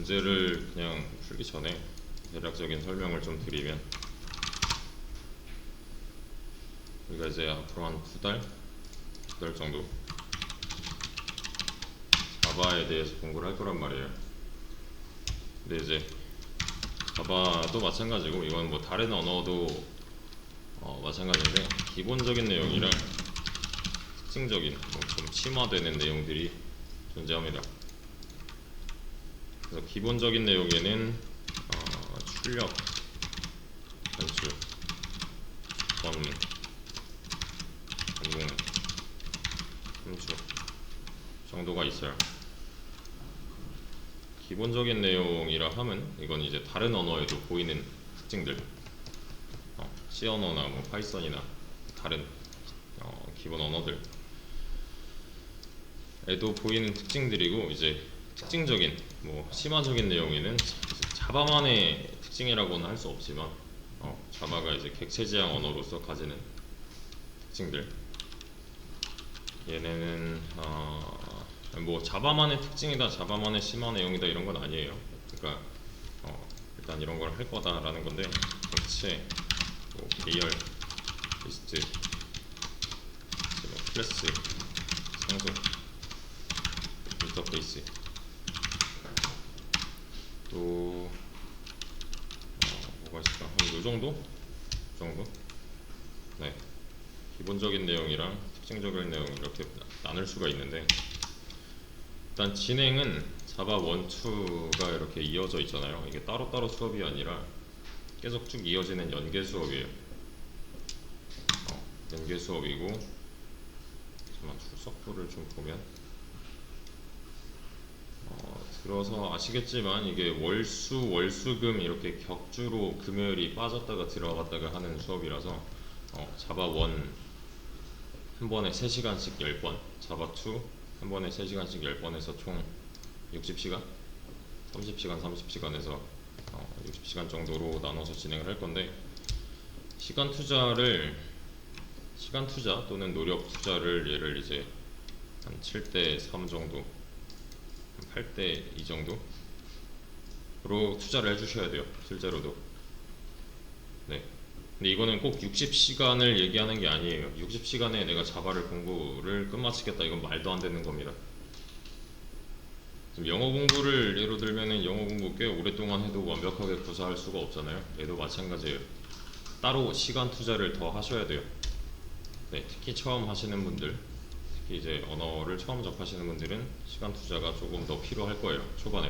문제를 그냥 풀기 전에 대략적인 설명을 좀 드리면, 우리가 이제 앞으로 한 두 달 정도 자바에 대해서 공부를 할 거란 말이에요. 근데 이제 자바도 마찬가지고, 이건 뭐 다른 언어도 마찬가지인데, 기본적인 내용이랑 특징적인 좀 심화되는 내용들이 존재합니다. 그래서 기본적인 내용에는 출력, 단축, 번문, 반복문, 함수 정도가 있어요. 기본적인 내용이라 하면 이건 이제 다른 언어에도 보이는 특징들, C 언어나 뭐 파이썬이나 다른 기본 언어들에도 보이는 특징들이고, 이제 특징적인 뭐 심화적인 내용에는 자바만의 특징이라고는 할 수 없지만 자바가 이제 객체지향 언어로서 가지는 특징들, 얘네는 뭐 자바만의 특징이다, 자바만의 심화 내용이다 이런 건 아니에요. 그러니까 일단 이런 걸 할 거다라는 건데, 객체, 뭐 계열, 리스트, 클래스, 상수, 인터페이스, 또 뭐가 있을까? 한 요 정도? 네, 기본적인 내용이랑 특징적인 내용 이렇게 나눌 수가 있는데, 일단 진행은 자바 1, 2가 이렇게 이어져 있잖아요. 이게 따로따로 수업이 아니라 계속 쭉 이어지는 연계 수업이에요. 연계 수업이고, 잠깐만 출석부를 좀 보면 들어서 아시겠지만, 이게 월수금 이렇게 격주로 금요일이 빠졌다가 들어갔다가 하는 수업이라서 자바 1 한 번에 3시간씩 10번, 자바 2 한 번에 3시간씩 10번에서 총 60시간, 30시간, 30시간에서 60시간 정도로 나눠서 진행을 할 건데, 시간 투자 또는 노력 투자를 얘를 이제 한 7대 3 정도, 한 8대 2 정도로 투자를 해주셔야 돼요, 실제로도. 네. 근데 이거는 꼭 60시간을 얘기하는 게 아니에요. 60시간에 내가 자바를 공부를 끝마치겠다, 이건 말도 안 되는 겁니다. 지금 영어 공부를 예로 들면은, 영어 공부 꽤 오랫동안 해도 완벽하게 구사할 수가 없잖아요. 얘도 마찬가지예요. 따로 시간 투자를 더 하셔야 돼요. 네, 특히 처음 하시는 분들, 특히 이제 언어를 처음 접하시는 분들은 시간 투자가 조금 더 필요할 거예요, 초반에.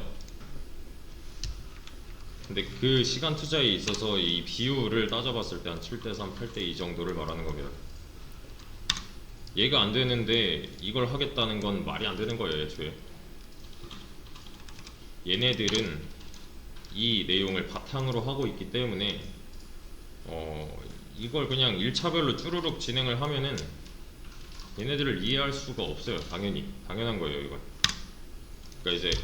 근데 그 시간 투자에 있어서 이 비율을 따져봤을 때 한 7대 3, 8대 2 정도를 말하는 겁니다. 얘가 안 되는데 이걸 하겠다는 건 말이 안 되는 거예요, 애초에. 얘네들은 이 내용을 바탕으로 하고 있기 때문에 이걸 그냥 1차별로 쭈루룩 진행을 하면은 얘네들을 이해할 수가 없어요. 당연한 거예요, 이건. 그러니까 이제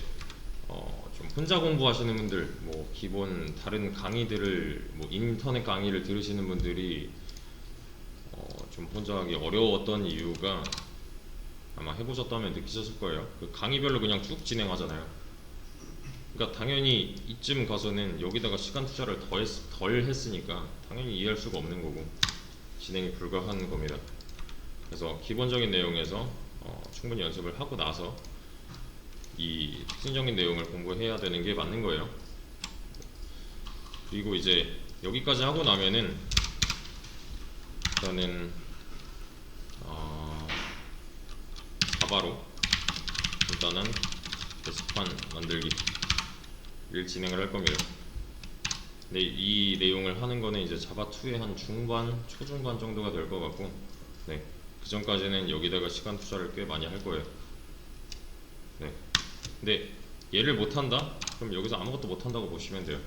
좀 혼자 공부하시는 분들, 뭐 기본 다른 강의들을, 뭐 인터넷 강의를 들으시는 분들이 좀 혼자 하기 어려웠던 이유가, 아마 해보셨다면 느끼셨을 거예요. 그 강의별로 그냥 쭉 진행하잖아요. 그러니까 당연히 이쯤 가서는 여기다가 시간 투자를 덜 했으니까 당연히 이해할 수가 없는 거고, 진행이 불가한 겁니다. 그래서 기본적인 내용에서 충분히 연습을 하고 나서 이 특징적인 내용을 공부해야 되는 게 맞는 거예요. 그리고 이제 여기까지 하고 나면은 일단은 자바로 일단은 게시판 만들기를 진행을 할 겁니다. 근데 이 내용을 하는 거는 이제 자바 2의 한 중반, 초중반 정도가 될 것 같고, 네, 그 전까지는 여기다가 시간 투자를 꽤 많이 할 거예요. 네. 근데 얘를 못한다? 그럼 여기서 아무것도 못한다고 보시면 돼요.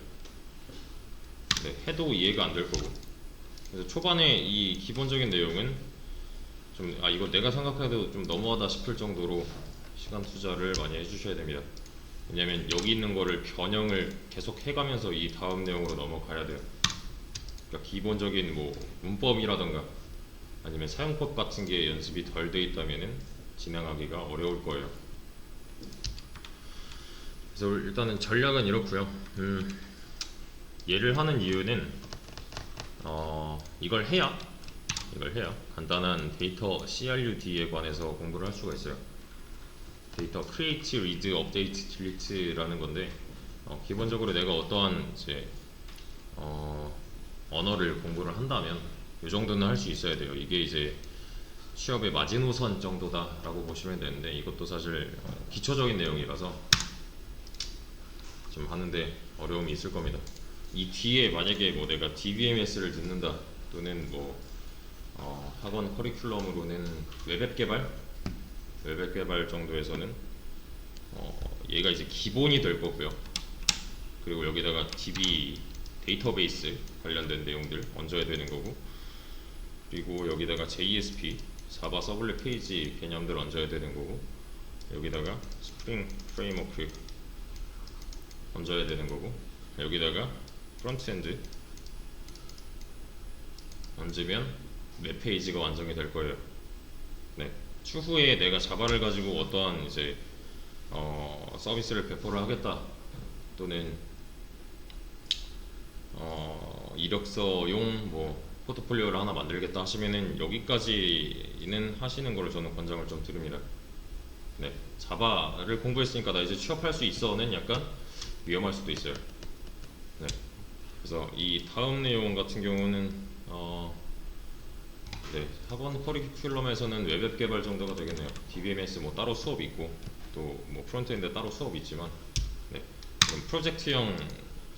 네, 해도 이해가 안 될 거고. 그래서 초반에 이 기본적인 내용은 좀 이거 내가 생각해도 좀 너무하다 싶을 정도로 시간 투자를 많이 해주셔야 됩니다. 왜냐면 여기 있는 거를 변형을 계속 해가면서 이 다음 내용으로 넘어가야 돼요. 그러니까 기본적인 뭐 문법이라던가 아니면 사용법 같은 게 연습이 덜 돼 있다면은 진행하기가 어려울 거예요. 그래서 일단은 전략은 이렇고요. 얘를 하는 이유는 이걸 해야 간단한 데이터 CRUD에 관해서 공부를 할 수가 있어요. 데이터 Create, Read, Update, Delete라는 건데 기본적으로 내가 어떠한 이제 언어를 공부를 한다면 이 정도는 할 수 있어야 돼요. 이게 이제 취업의 마지노선 정도다라고 보시면 되는데 이것도 사실 기초적인 내용이라서 좀 하는데 어려움이 있을 겁니다. 이 뒤에 만약에 뭐 내가 DBMS를 듣는다 또는 뭐 학원 커리큘럼으로는 웹앱 개발 정도에서는 얘가 이제 기본이 될 거고요. 그리고 여기다가 DB 데이터베이스 관련된 내용들 얹어야 되는 거고, 그리고 여기다가 JSP 자바 서블릿 페이지 개념들 얹어야 되는 거고, 여기다가 스프링 프레임워크 얹어야 되는 거고, 여기다가 프론트엔드 얹으면 웹페이지가 완성이 될 거예요. 네. 추후에 내가 자바를 가지고 어떠한 이제 서비스를 배포를 하겠다 또는 이력서용 뭐 포트폴리오를 하나 만들겠다 하시면은 여기까지는 하시는 거를 저는 권장을 좀 드립니다. 네, 자바를 공부했으니까 나 이제 취업할 수 있어는 약간 위험할 수도 있어요. 네, 그래서 이 다음 내용 같은 경우는 네, 학원 커리큘럼에서는 웹앱 개발 정도가 되겠네요. DBMS 뭐 따로 수업 있고 또 뭐 프론트엔드 따로 수업 있지만, 네, 그럼 프로젝트형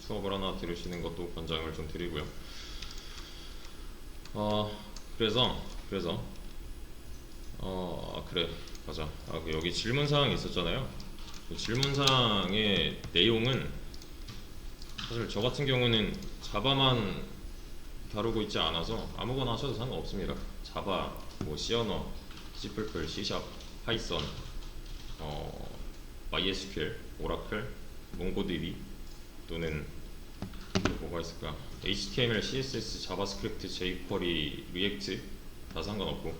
수업을 하나 들으시는 것도 권장을 좀 드리고요. 그래서 그래 맞아. 여기 질문사항이 있었잖아요. 그 질문사항의 내용은 사실 저 같은 경우는 자바만 다루고 있지 않아서 아무거나 하셔도 상관없습니다. 자바, 뭐 C 언어, C++, C#, 파이썬, MySQL, 오라클, 몽고DB 또는 뭐가 있을까? HTML, CSS, 자바스크립트, jQuery, 리액트 다 상관없고,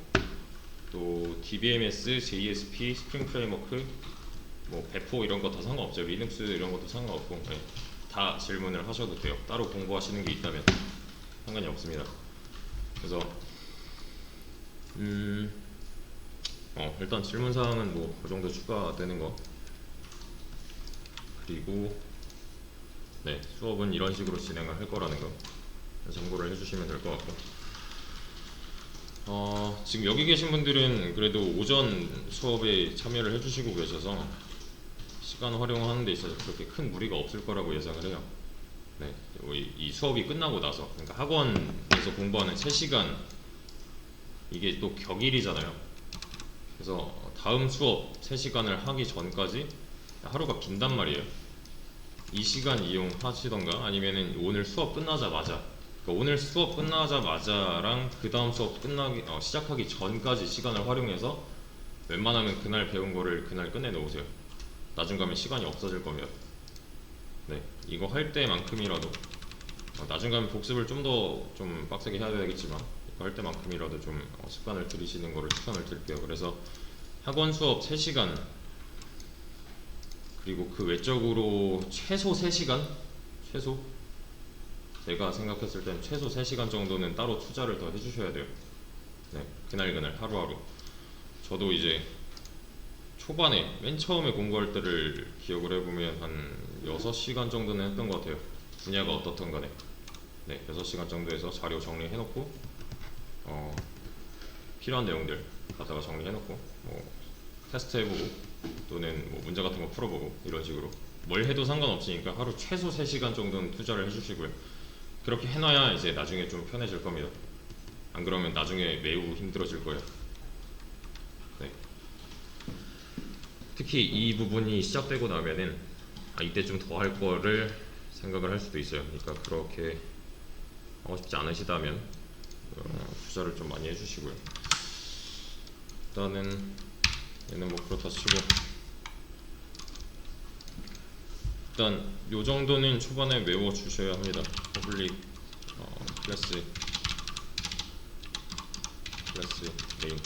또 DBMS, JSP, 스프링 프레임워크, 뭐 배포 이런 거 다 상관없죠. 리눅스 이런 것도 상관없고, 네. 다 질문을 하셔도 돼요. 따로 공부하시는 게 있다면 상관이 없습니다. 그래서 일단 질문 사항은 뭐 그 정도 추가되는 거. 그리고 네, 수업은 이런 식으로 진행을 할 거라는 거 참고를 해주시면 될 것 같고, 지금 여기 계신 분들은 그래도 오전 수업에 참여를 해주시고 계셔서 시간 활용하는 데 있어서 그렇게 큰 무리가 없을 거라고 예상을 해요. 네, 이 수업이 끝나고 나서, 그러니까 학원에서 공부하는 3시간 이게 또 격일이잖아요. 그래서 다음 수업 3시간을 하기 전까지 하루가 빈단 말이에요. 이 시간 이용하시던가 아니면은 오늘 수업 끝나자마자, 그러니까 오늘 수업 끝나자마자랑 그 다음 수업 시작하기 전까지 시간을 활용해서 웬만하면 그날 배운 거를 그날 끝내 놓으세요. 나중 가면 시간이 없어질 겁니다. 네, 이거 할 때만큼이라도 나중 가면 복습을 좀 더 좀 빡세게 해야 되겠지만 이거 할 때만큼이라도 좀 습관을 들이시는 거를 추천을 드릴게요. 그래서 학원 수업 3시간 그리고 그 외적으로 최소 3시간? 최소? 제가 생각했을 땐 최소 3시간 정도는 따로 투자를 더 해주셔야 돼요. 네, 그날 하루하루. 저도 이제 초반에 맨 처음에 공부할 때를 기억을 해보면 한 6시간 정도는 했던 것 같아요. 분야가 어떻든 간에. 네, 6시간 정도 해서 자료 정리해놓고 필요한 내용들 갖다가 정리해놓고 뭐 테스트 해보고 또는 뭐 문제 같은 거 풀어보고 이런 식으로 뭘 해도 상관없으니까 하루 최소 3시간 정도는 투자를 해주시고요. 그렇게 해놔야 이제 나중에 좀 편해질 겁니다. 안 그러면 나중에 매우 힘들어질 거예요. 네. 특히 이 부분이 시작되고 나면은 이때 좀 더 할 거를 생각을 할 수도 있어요. 그러니까 그렇게 하고 싶지 않으시다면 투자를 좀 많이 해주시고요. 일단은 얘는 뭐 그렇다 치고, 일단 요 정도는 초반에 외워 주셔야 합니다. 퍼블릭 클래스 메인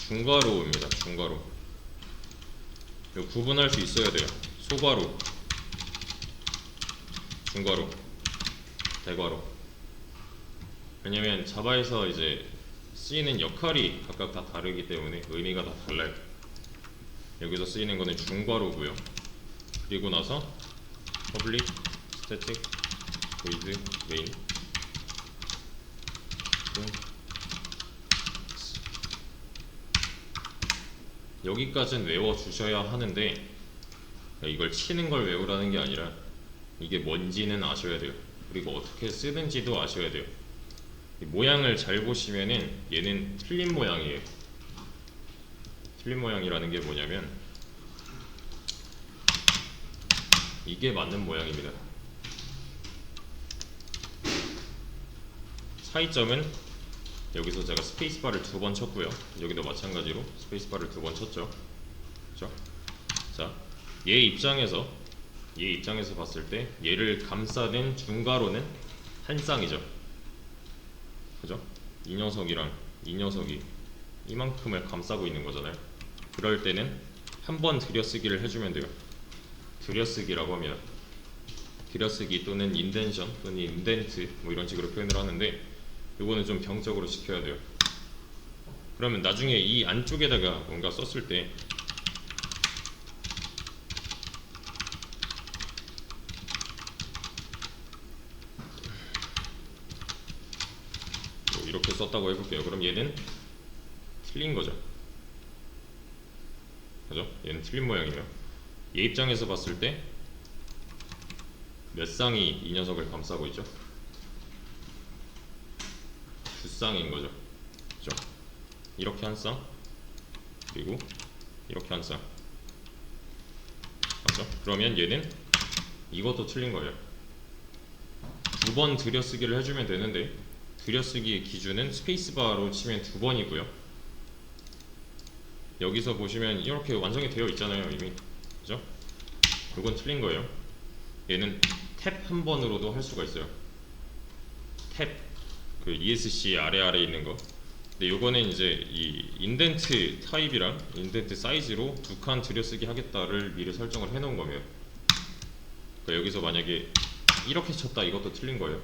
중괄호입니다. 중괄호. 이거 구분할 수 있어야 돼요. 소괄호, 중괄호, 대괄호. 왜냐면 자바에서 이제 쓰이는 역할이 각각 다 다르기 때문에 의미가 다 달라요. 여기서 쓰이는 거는 중괄호고요. 그리고 나서 public, static, void, main. 여기까지는 외워주셔야 하는데 이걸 치는 걸 외우라는 게 아니라 이게 뭔지는 아셔야 돼요. 그리고 어떻게 쓰는지도 아셔야 돼요. 이 모양을 잘 보시면은 얘는 틀린 모양이에요. 틀린 모양이라는 게 뭐냐면 이게 맞는 모양입니다. 차이점은 여기서 제가 스페이스바를 2번 쳤고요. 여기도 마찬가지로 스페이스바를 2번 쳤죠. 그렇죠? 자, 얘 입장에서 봤을 때 얘를 감싸는 중괄호는 한 쌍이죠. 그죠? 이 녀석이랑 이 녀석이 이만큼을 감싸고 있는 거잖아요. 그럴 때는 한 번 들여쓰기를 해주면 돼요. 들여쓰기라고 합니다. 들여쓰기 또는 인덴션 또는 인덴트 뭐 이런 식으로 표현을 하는데 이거는 좀 병적으로 시켜야 돼요. 그러면 나중에 이 안쪽에다가 뭔가 썼을 때 뭐 이렇게 썼다고 해볼게요. 그럼 얘는 틀린 거죠. 그죠? 얘는 틀린 모양이에요. 얘 입장에서 봤을 때 몇 쌍이 이 녀석을 감싸고 있죠? 두 쌍인 거죠. 그죠? 이렇게 한 쌍, 그리고 이렇게 한 쌍. 맞죠? 그러면 얘는 이것도 틀린 거예요. 두 번 들여쓰기를 해주면 되는데 들여쓰기의 기준은 스페이스바로 치면 2번이고요. 여기서 보시면 이렇게 완성이 되어 있잖아요, 이미. 그죠? 이건 틀린 거예요. 얘는 탭 한 번으로도 할 수가 있어요. 탭, 그 ESC 아래에 있는 거. 근데 요거는 이제 이 인덴트 타입이랑 인덴트 사이즈로 2칸 들여쓰기 하겠다를 미리 설정을 해놓은 거예요. 그러니까 여기서 만약에 이렇게 쳤다, 이것도 틀린 거예요.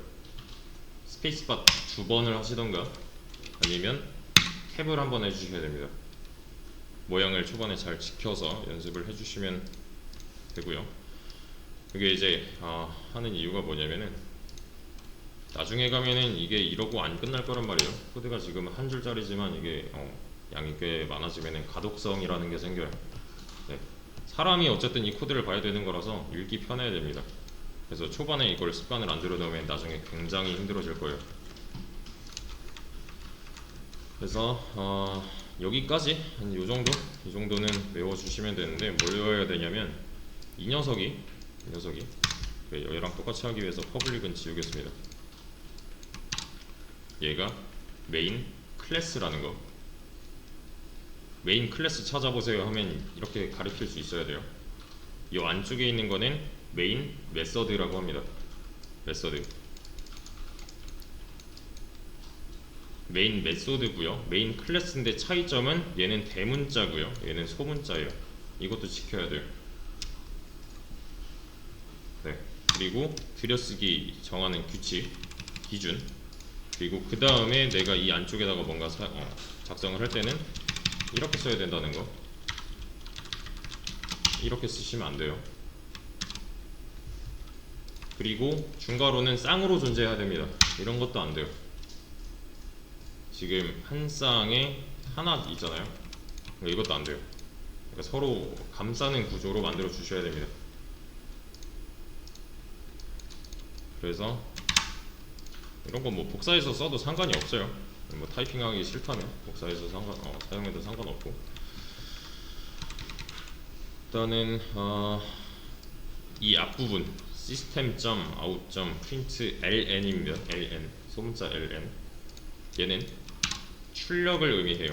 스페이스바 2번을 하시던가 아니면 탭을 한 번 해주셔야 됩니다. 모양을 초반에 잘 지켜서 연습을 해주시면 되고요. 이게 이제 하는 이유가 뭐냐면은 나중에 가면은 이게 이러고 안 끝날 거란 말이에요. 코드가 지금 한 줄짜리지만 이게 양이 꽤 많아지면은 가독성이라는 게 생겨요. 네. 사람이 어쨌든 이 코드를 봐야 되는 거라서 읽기 편해야 됩니다. 그래서 초반에 이걸 습관을 안 들여놓으면 나중에 굉장히 힘들어질 거예요. 그래서 여기까지 한 요 정도? 이 정도는 외워주시면 되는데 뭘 외워야 되냐면 이 녀석이 얘랑 똑같이 하기 위해서 퍼블릭은 지우겠습니다. 얘가 메인 클래스라는 거. 메인 클래스 찾아보세요 하면 이렇게 가리킬 수 있어야 돼요. 이 안쪽에 있는 거는 메인 메서드라고 합니다. 메서드. 메인 메소드고요. 메인 클래스인데 차이점은 얘는 대문자고요. 얘는 소문자예요. 이것도 지켜야 돼요. 네. 그리고 들여쓰기 정하는 규칙, 기준. 그리고 그 다음에 내가 이 안쪽에다가 뭔가 작성을 할 때는 이렇게 써야 된다는 거. 이렇게 쓰시면 안 돼요. 그리고 중괄호는 쌍으로 존재해야 됩니다. 이런 것도 안 돼요. 지금 한 쌍에 하나 있잖아요. 이것도 안 돼요. 그러니까 서로 감싸는 구조로 만들어 주셔야 됩니다. 그래서 이런 건 뭐 복사해서 써도 상관이 없어요. 뭐 타이핑하기 싫다면 복사해서 사용해도 상관없고. 일단은 이 앞부분 system.out.println입니다. ln 소문자 ln. 얘는 출력을 의미해요.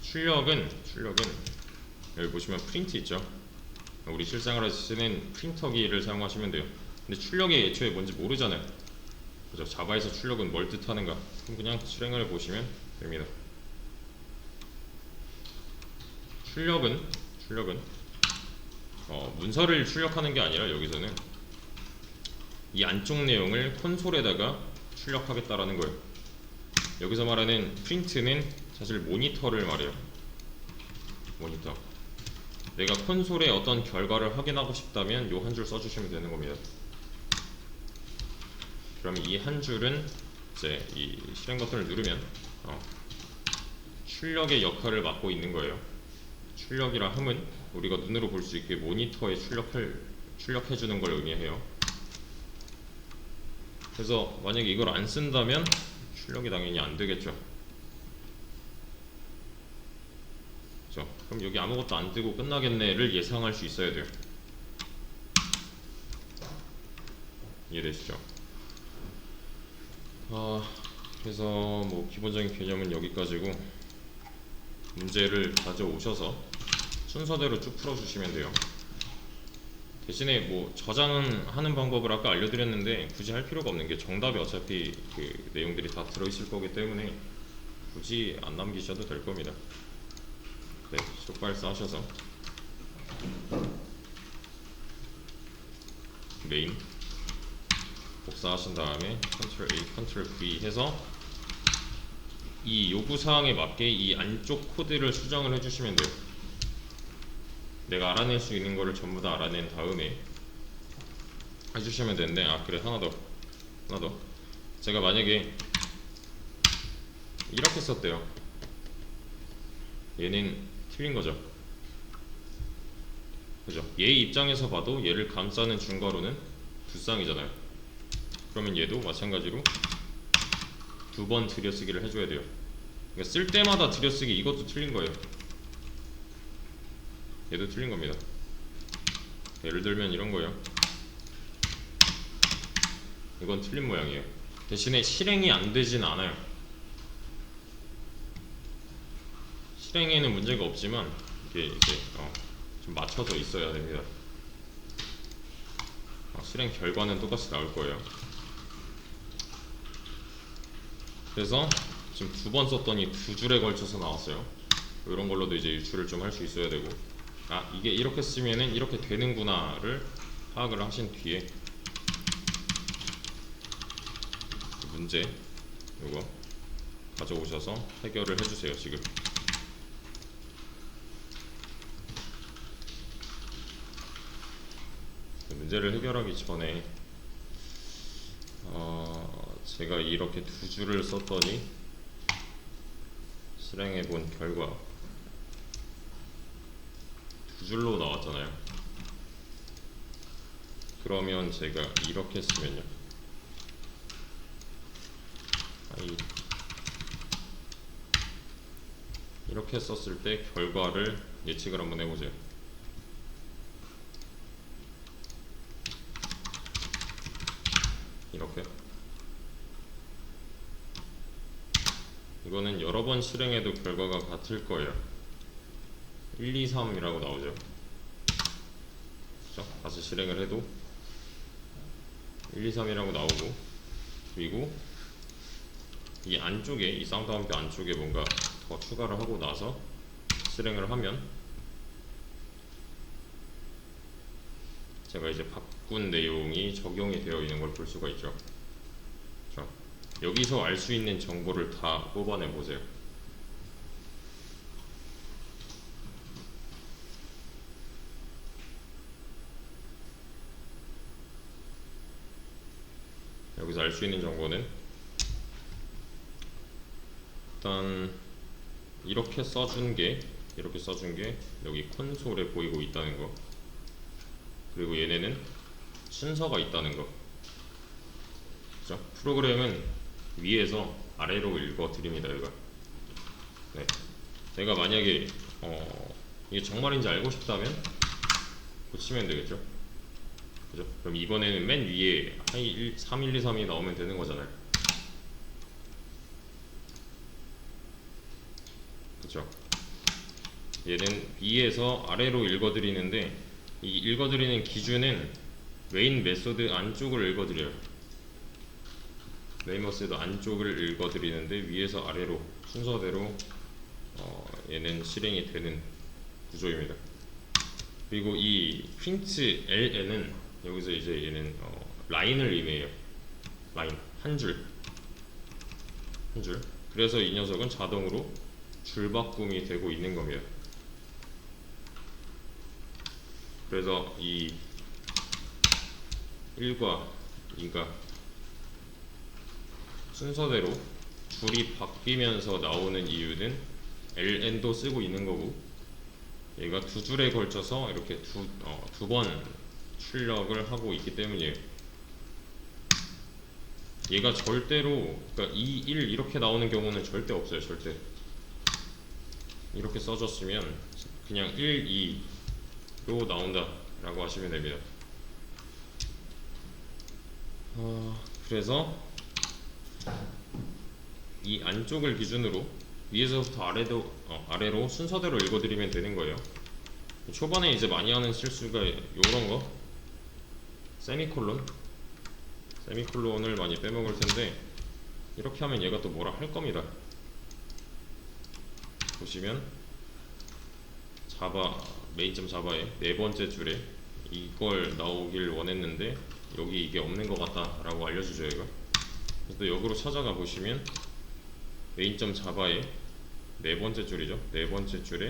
출력은 여기 보시면 프린트 있죠. 우리 실생활에서 쓰는 프린터기를 사용하시면 돼요. 근데 출력이 애초에 뭔지 모르잖아요. 그죠? 자바에서 출력은 뭘 뜻하는가? 그럼 그냥 실행을 보시면 됩니다. 출력은 문서를 출력하는 게 아니라 여기서는 이 안쪽 내용을 콘솔에다가 출력하겠다라는 거예요. 여기서 말하는 프린트는 사실 모니터를 말해요. 모니터. 내가 콘솔에 어떤 결과를 확인하고 싶다면 요 한 줄 써주시면 되는 겁니다. 그럼 이 한 줄은 이제 이 실행 버튼을 누르면 출력의 역할을 맡고 있는 거예요. 출력이라 함은 우리가 눈으로 볼 수 있게 모니터에 출력해주는 걸 의미해요. 그래서 만약에 이걸 안 쓴다면 출력이 당연히 안 되겠죠. 그렇죠? 그럼 여기 아무것도 안 뜨고 끝나겠네를 예상할 수 있어야 돼요. 이해되시죠? 그래서 뭐 기본적인 개념은 여기까지고, 문제를 가져오셔서 순서대로 쭉 풀어주시면 돼요. 대신에 뭐 저장하는 방법을 아까 알려드렸는데 굳이 할 필요가 없는 게, 정답이 어차피 그 내용들이 다 들어있을 거기 때문에 굳이 안 남기셔도 될 겁니다. 네, 쇼발사 하셔서 메인 복사하신 다음에 Ctrl A, Ctrl V 해서 이 요구사항에 맞게 이 안쪽 코드를 수정을 해주시면 돼요. 내가 알아낼 수 있는 거를 전부 다 알아낸 다음에 해주시면 되는데, 그래, 하나 더. 제가 만약에 이렇게 썼대요. 얘는 틀린 거죠. 그죠? 얘 입장에서 봐도 얘를 감싸는 중괄호는 두 쌍이잖아요. 그러면 얘도 마찬가지로 두 번 들여쓰기를 해줘야 돼요. 그러니까 쓸 때마다 들여쓰기, 이것도 틀린 거예요. 얘도 틀린 겁니다. 예를 들면 이런 거예요. 이건 틀린 모양이에요. 대신에 실행이 안 되진 않아요. 실행에는 문제가 없지만 이게 이제 좀 맞춰져 있어야 됩니다. 실행 결과는 똑같이 나올 거예요. 그래서 지금 두 번 썼더니 두 줄에 걸쳐서 나왔어요. 이런 걸로도 이제 유출을 좀 할 수 있어야 되고, 이게 이렇게 쓰면은 이렇게 되는구나를 파악을 하신 뒤에 문제 요거 가져오셔서 해결을 해주세요. 지금 문제를 해결하기 전에 제가 이렇게 두 줄을 썼더니 실행해 본 결과 두 줄로 나왔잖아요. 그러면 제가 이렇게 쓰면요, 이렇게 썼을 때 결과를 예측을 한번 해보세요. 이렇게. 이거는 여러 번 실행해도 결과가 같을 거예요. 1, 2, 3이라고 나오죠. 그렇죠? 다시 실행을 해도 1, 2, 3이라고 나오고, 그리고 이 안쪽에, 이 사운드함표 안쪽에 뭔가 더 추가를 하고 나서 실행을 하면 제가 이제 바꾼 내용이 적용이 되어 있는 걸 볼 수가 있죠. 그렇죠? 여기서 알 수 있는 정보를 다 뽑아내 보세요. 여기서 알 수 있는 정보는 일단 이렇게 써준 게 여기 콘솔에 보이고 있다는 거, 그리고 얘네는 순서가 있다는 거. 그렇죠? 프로그램은 위에서 아래로 읽어 드립니다. 이거. 네. 내가 만약에 이게 정말인지 알고 싶다면 고치면 되겠죠. 그죠? 그럼 이번에는 맨 위에 3, 1, 2, 3이 나오면 되는 거잖아요. 그죠? 얘는 위에서 아래로 읽어드리는데, 이 읽어드리는 기준은 메인 메소드 안쪽을 읽어드려요. 메인 메소드 안쪽을 읽어드리는데 위에서 아래로 순서대로 얘는 실행이 되는 구조입니다. 그리고 이 print ln은 여기서 이제 얘는 라인을 의미해요. 라인 한 줄. 그래서 이 녀석은 자동으로 줄바꿈이 되고 있는 겁니다. 그래서 이 1과 2가 순서대로 줄이 바뀌면서 나오는 이유는 ln도 쓰고 있는 거고, 얘가 두 줄에 걸쳐서 이렇게 두 번 출력을 하고 있기 때문이에요. 얘가 절대로, 그러니까 2, 1 이렇게 나오는 경우는 절대 없어요. 절대. 이렇게 써줬으면 그냥 1, 2로 나온다 라고 하시면 됩니다. 그래서 이 안쪽을 기준으로 위에서부터 아래로 순서대로 읽어드리면 되는 거예요. 초반에 이제 많이 하는 실수가 요런 거, 세미콜론을 많이 빼먹을 텐데, 이렇게 하면 얘가 또 뭐라 할 겁니다. 보시면 main.java의 네 번째 줄에 이걸 나오길 원했는데 여기 이게 없는 것 같다 라고 알려주죠. 얘가 또 역으로 찾아가 보시면 main.java의 네 번째 줄이죠. 네 번째 줄에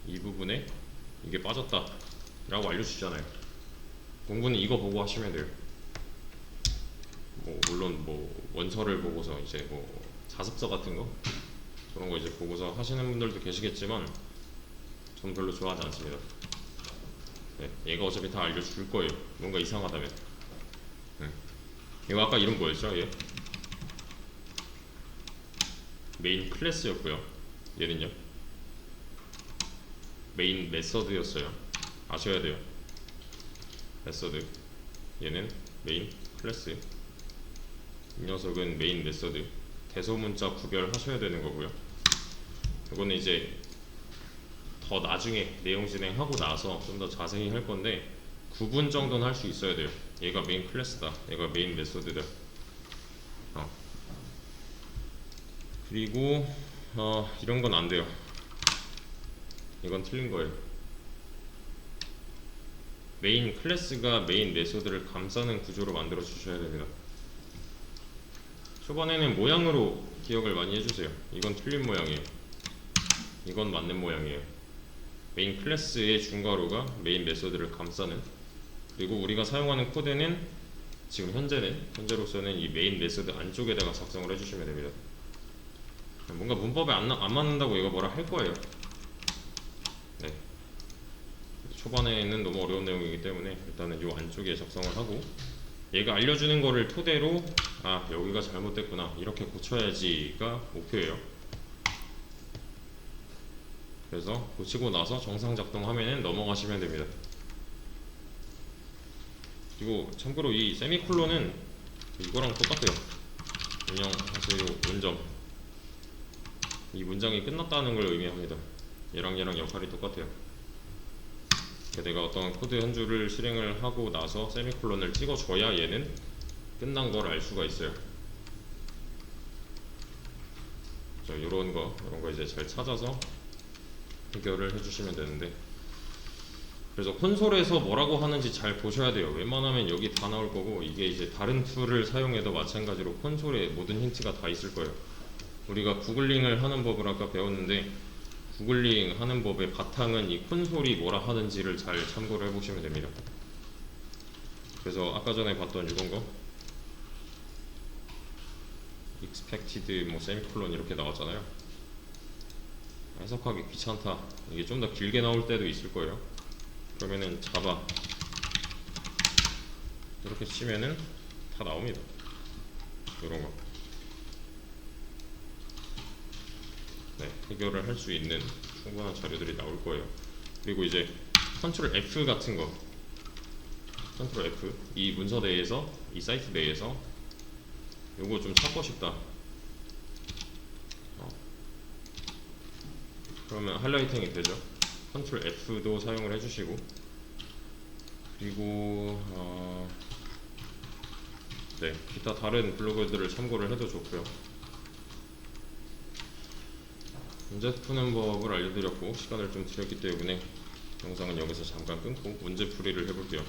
이 부분에 이게 빠졌다 라고 알려주잖아요. 공부는 이거 보고 하시면 돼요. 물론 원서를 보고서 이제 자습서 같은 거 그런 거 이제 보고서 하시는 분들도 계시겠지만 저는 별로 좋아하지 않습니다. 네, 얘가 어차피 다 알려줄 거예요. 뭔가 이상하다면. 이거 아까 이름 뭐였죠? 얘? 메인 클래스였고요. 얘는요? 메인 메서드였어요. 아셔야 돼요. 메서드. 얘는 메인 클래스. 이 녀석은 메인 메서드. 대소문자 구별하셔야 되는 거고요. 이거는 이제 더 나중에 내용 진행하고 나서 좀 더 자세히 할 건데 구분 정도는 할 수 있어야 돼요. 얘가 메인 클래스다, 얘가 메인 메소드다. 그리고 이런 건 안 돼요. 이건 틀린 거예요. 메인 클래스가 메인 메소드를 감싸는 구조로 만들어 주셔야 됩니다. 초반에는 모양으로 기억을 많이 해주세요. 이건 틀린 모양이에요. 이건 맞는 모양이에요. 메인 클래스의 중괄호가 메인 메소드를 감싸는, 그리고 우리가 사용하는 코드는 지금 현재로서는 이 메인 메소드 안쪽에다가 작성을 해주시면 됩니다. 뭔가 문법에 안 맞는다고 얘가 뭐라 할 거예요. 네. 초반에는 너무 어려운 내용이기 때문에 일단은 이 안쪽에 작성을 하고, 얘가 알려주는 거를 토대로 여기가 잘못됐구나 이렇게 고쳐야지가 목표예요. 그래서 고치고 나서 정상 작동하면 넘어가시면 됩니다. 그리고 참고로 이 세미콜론은 이거랑 똑같아요. 운영하세요 원점. 이 문장이 끝났다는 걸 의미합니다. 얘랑 역할이 똑같아요. 내가 어떤 코드 한 줄을 실행을 하고 나서 세미콜론을 찍어줘야 얘는 끝난 걸 알 수가 있어요. 이런 거 이제 잘 찾아서 해결을 해주시면 되는데, 그래서 콘솔에서 뭐라고 하는지 잘 보셔야 돼요. 웬만하면 여기 다 나올 거고, 이게 이제 다른 툴을 사용해도 마찬가지로 콘솔에 모든 힌트가 다 있을 거예요. 우리가 구글링을 하는 법을 아까 배웠는데, 구글링 하는 법의 바탕은 이 콘솔이 뭐라 하는지를 잘 참고를 해보시면 됩니다. 그래서 아까 전에 봤던 이런 거 expected 세미콜론 이렇게 나왔잖아요. 해석하기 귀찮다, 이게 좀 더 길게 나올 때도 있을 거예요. 그러면은 자바 이렇게 치면은 다 나옵니다. 이런 거. 네, 해결을 할 수 있는 충분한 자료들이 나올 거예요. 그리고 이제 컨트롤 F 같은 거, 컨트롤 F, 이 문서 내에서, 이 사이트 내에서 요거 좀 찾고 싶다. 그러면 하이라이팅이 되죠. 컨트롤 F도 사용을 해주시고, 그리고 네, 기타 다른 블로그들을 참고를 해도 좋고요. 문제 푸는 법을 알려드렸고 시간을 좀 드렸기 때문에 영상은 여기서 잠깐 끊고 문제 풀이를 해볼게요.